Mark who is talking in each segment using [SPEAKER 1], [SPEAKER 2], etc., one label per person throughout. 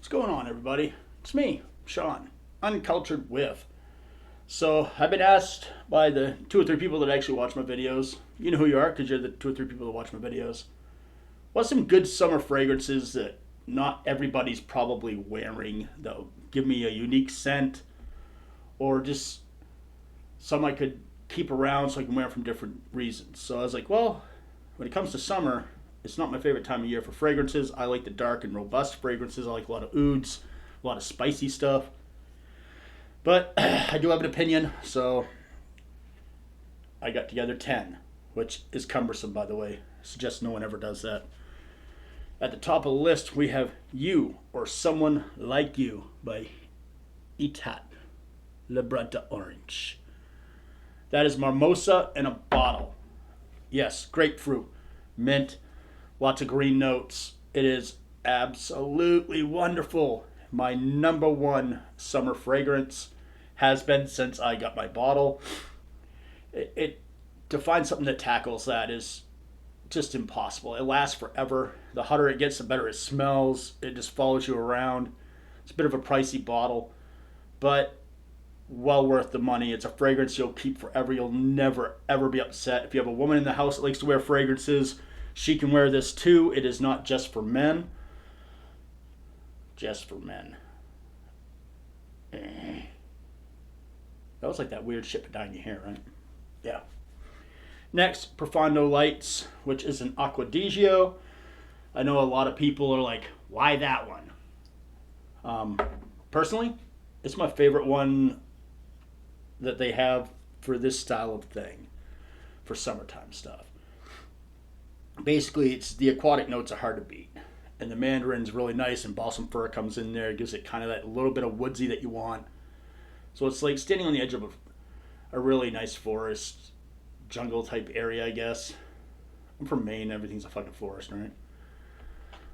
[SPEAKER 1] going on, everybody? It's me, Sean, Uncultured Whiff. So, I've been asked by the two or three people that actually watch my videos. You know who you are because you're the two or three people that watch my videos. What's some good summer fragrances that not everybody's probably wearing that'll give me a unique scent, or just some I could keep around so I can wear from different reasons? So I was like, well, when it comes to summer, it's not my favorite time of year for fragrances. I like the dark and robust fragrances. I like a lot of ouds, a lot of spicy stuff. But I do have an opinion, so I got together 10, which is cumbersome, by the way. I suggest no one ever does that. At the top of the list, we have You or Someone Like You by Etat Libretta Orange. That is mimosa in a bottle. Yes, grapefruit, mint, lots of green notes. It is absolutely wonderful. My number one summer fragrance has been since I got my bottle. To find something that tackles that is just impossible. It lasts forever. The hotter it gets, the better it smells. It just follows you around. It's a bit of a pricey bottle, but well worth the money. It's a fragrance you'll keep forever. You'll never ever be upset. If you have a woman in the house that likes to wear fragrances, she can wear this too. It is not just for men. Just for men. That was like that weird shit behind your hair, right? Yeah. Next, Profondo Lights, which is an Acqua di Gio. I know a lot of people are like, why that one? Personally, it's my favorite one that they have for this style of thing, for summertime stuff. Basically, it's the aquatic notes are hard to beat. And the mandarin's really nice, and balsam fir comes in there. It gives it kind of that little bit of woodsy that you want. So it's like standing on the edge of a really nice forest, jungle type area, I guess. I'm from Maine, everything's a fucking forest, right?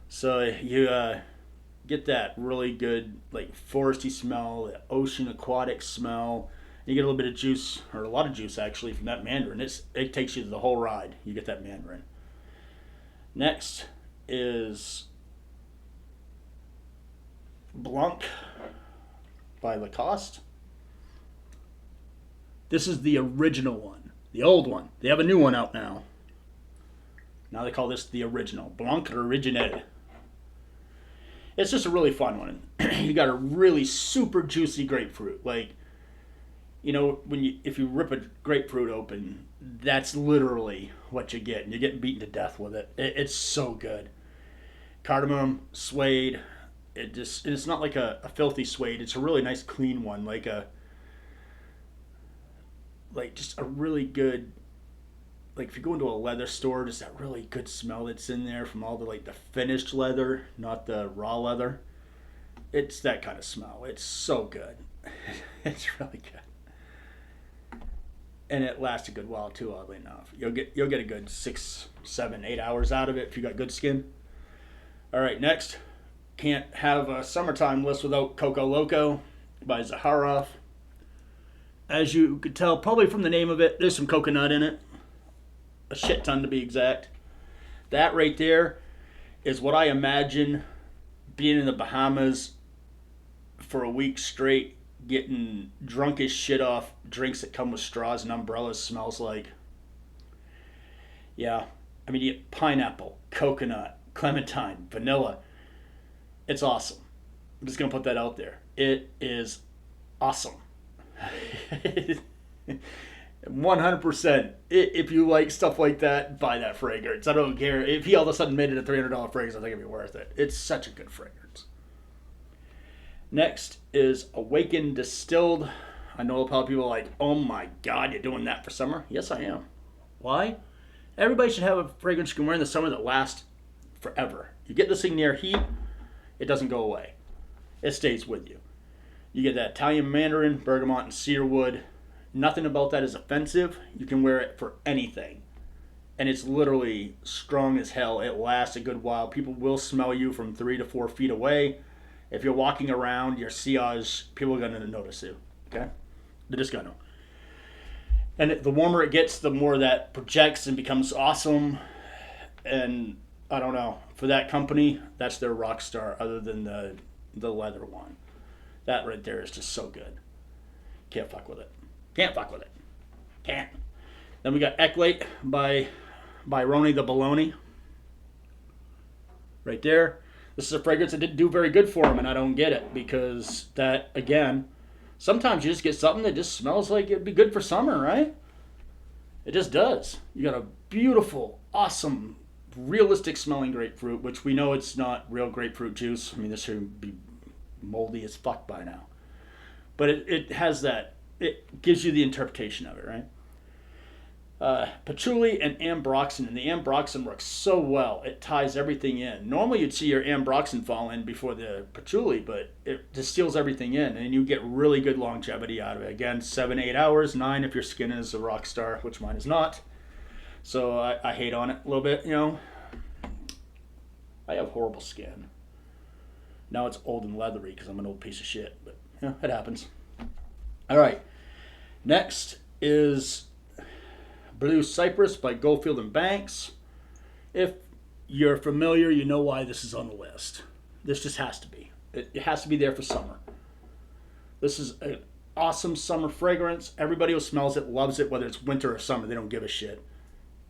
[SPEAKER 1] So you get that really good, like, foresty smell, the ocean aquatic smell. You get a little bit of juice, or a lot of juice actually, from that mandarin. It takes you the whole ride. You get that mandarin. Next is Blanc by Lacoste. This is the original one, the old one. They have a new one out now. Now they call this the original, Blanc Original. It's just a really fun one. You got a really super juicy grapefruit. Like, you know, if you rip a grapefruit open, that's literally what you get, and you get beaten to death with it. It's so good. Cardamom, suede. It's not like a filthy suede. It's a really nice clean one, like just a really good, like if you go into a leather store, just that really good smell that's in there from all the finished leather, not the raw leather. It's that kind of smell. It's so good. It's really good. And it lasts a good while too, oddly enough. You'll get a good 6, 7, 8 hours out of it if you got good skin. Alright, next. Can't have a summertime list without Coco Loco by Zaharoff. As you could tell, probably from the name of it, there's some coconut in it. A shit ton to be exact. That right there is what I imagine being in the Bahamas for a week straight, getting drunk as shit off drinks that come with straws and umbrellas smells like. Yeah, I mean, you get pineapple, coconut, clementine, vanilla. It's awesome. I'm just going to put that out there. It is awesome. 100%. If you like stuff like that, buy that fragrance. I don't care. If he all of a sudden made it a $300 fragrance, I think it'd be worth it. It's such a good fragrance. Next is Awaken Distilled. I know a lot of people are like, oh my god, you're doing that for summer? Yes, I am. Why? Everybody should have a fragrance you can wear in the summer that lasts forever. You get this thing near heat, it doesn't go away. It stays with you. You get that Italian mandarin, bergamot, and cedarwood. Nothing about that is offensive. You can wear it for anything. And it's literally strong as hell. It lasts a good while. People will smell you from 3 to 4 feet away. If you're walking around your sillage, people are going to notice you. Okay? They're just going to. And the warmer it gets, the more that projects and becomes awesome. And I don't know. For that company, that's their rock star, other than the the leather one. That right there is just so good. Can't fuck with it. Can't fuck with it. Can't. Then we got Echlate by Roni the Baloney. Right there. This is a fragrance that didn't do very good for him, and I don't get it because that, again, sometimes you just get something that just smells like it'd be good for summer, right? It just does. You got a beautiful, awesome, realistic smelling grapefruit, which we know it's not real grapefruit juice. I mean, this should be moldy as fuck by now. But it has that, it gives you the interpretation of it, right? Patchouli and ambroxan, and the ambroxan works so well. It ties everything in. Normally you'd see your ambroxan fall in before the patchouli, but it distills everything in, and you get really good longevity out of it. Again, 7-8 hours, 9 if your skin is a rock star, which mine is not. So I hate on it a little bit, you know. I have horrible skin. Now it's old and leathery because I'm an old piece of shit, but yeah, it happens. All right, next is Blue Cypress by Goldfield and Banks. If you're familiar, you know why this is on the list. This just has to be. It has to be there for summer. This is an awesome summer fragrance. Everybody who smells it loves it, whether it's winter or summer. They don't give a shit.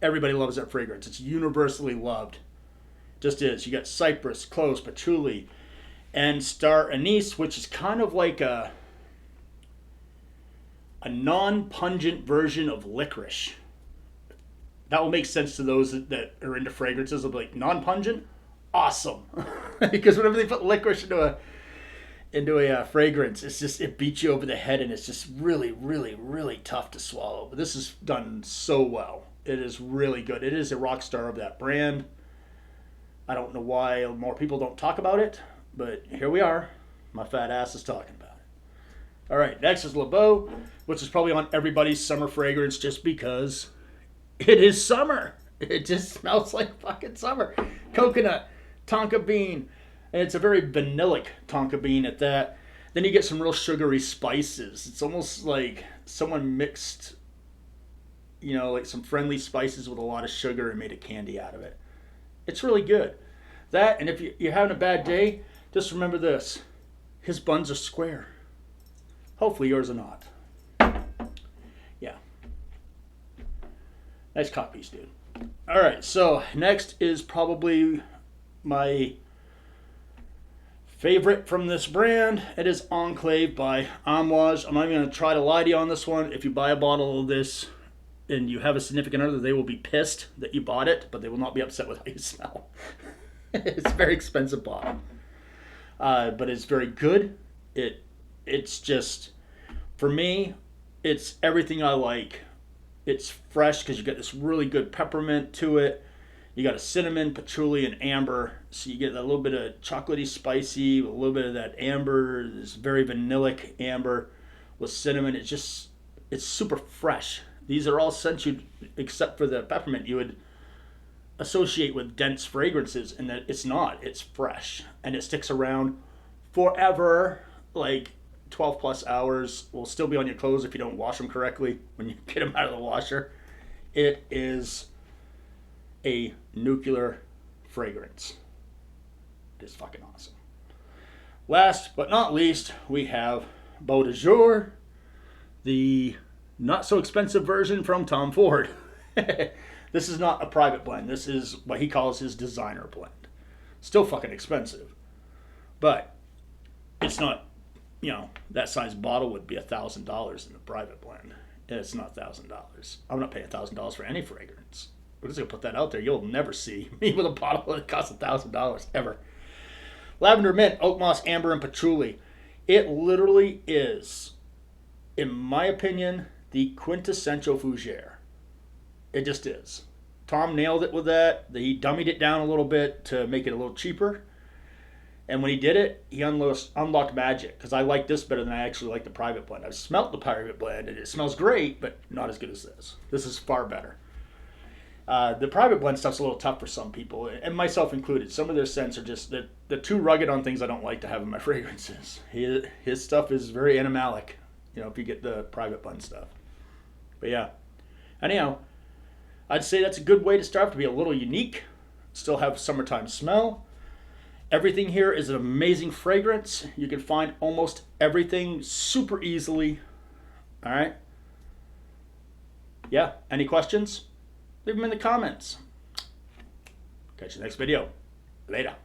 [SPEAKER 1] Everybody loves that fragrance. It's universally loved. Just is. You got cypress, cloves, patchouli, and star anise, which is kind of like a non-pungent version of licorice. That will make sense to those that are into fragrances. Of like non-pungent, awesome, because whenever they put licorice into a fragrance, it's just, it beats you over the head, and it's just really, really, really tough to swallow. But this is done so well. It is really good. It is a rock star of that brand. I don't know why more people don't talk about it, but here we are. My fat ass is talking about it. All right, next is Le Beau, which is probably on everybody's summer fragrance just because it is summer. It just smells like fucking summer. Coconut, tonka bean, and it's a very vanillic tonka bean at that. Then you get some real sugary spices. It's almost like someone mixed, you know, like some friendly spices with a lot of sugar and made a candy out of it. It's really good. That, and if you're having a bad day, just remember this. His buns are square. Hopefully yours are not. Yeah. Nice copies, dude. All right, so next is probably my favorite from this brand. It is Enclave by Amouage. I'm not even going to try to lie to you on this one. If you buy a bottle of this and you have a significant other, they will be pissed that you bought it, but they will not be upset with how you smell. It's a very expensive bottle. But it's very good. It's just, for me, it's everything I like. It's fresh because you got this really good peppermint to it. You got a cinnamon, patchouli, and amber. So you get a little bit of chocolatey spicy, a little bit of that amber, this very vanillic amber with cinnamon. It's super fresh. These are all scents you, except for the peppermint, you would associate with dense fragrances, and that it's not. It's fresh, and it sticks around forever, like 12 plus hours. Will still be on your clothes if you don't wash them correctly when you get them out of the washer. It is a nuclear fragrance. It is fucking awesome. Last but not least, we have Beau de Jour, the not so expensive version from Tom Ford. This is not a private blend. This is what he calls his designer blend. Still fucking expensive. But it's not, you know, that size bottle would be $1,000 in a private blend. It's not $1,000. I'm not paying $1,000 for any fragrance. We're just going to put that out there. You'll never see me with a bottle that costs $1,000 ever. Lavender mint, oak moss, amber, and patchouli. It literally is, in my opinion, the quintessential fougere. It just is. Tom nailed it with that. He dummied it down a little bit to make it a little cheaper. And when he did it, he unlocked magic. Because I like this better than I actually like the private blend. I've smelt the private blend, and it smells great, but not as good as this. This is far better. The private blend stuff's a little tough for some people, and myself included. Some of their scents are just, they're too rugged on things I don't like to have in my fragrances. His stuff is very animalic, you know, if you get the private blend stuff. But yeah. Anyhow, I'd say that's a good way to start, to be a little unique, still have summertime smell, Everything here is an amazing fragrance. You can find almost everything super easily. All right. Yeah, any questions? Leave them in the comments. Catch you next video. Later.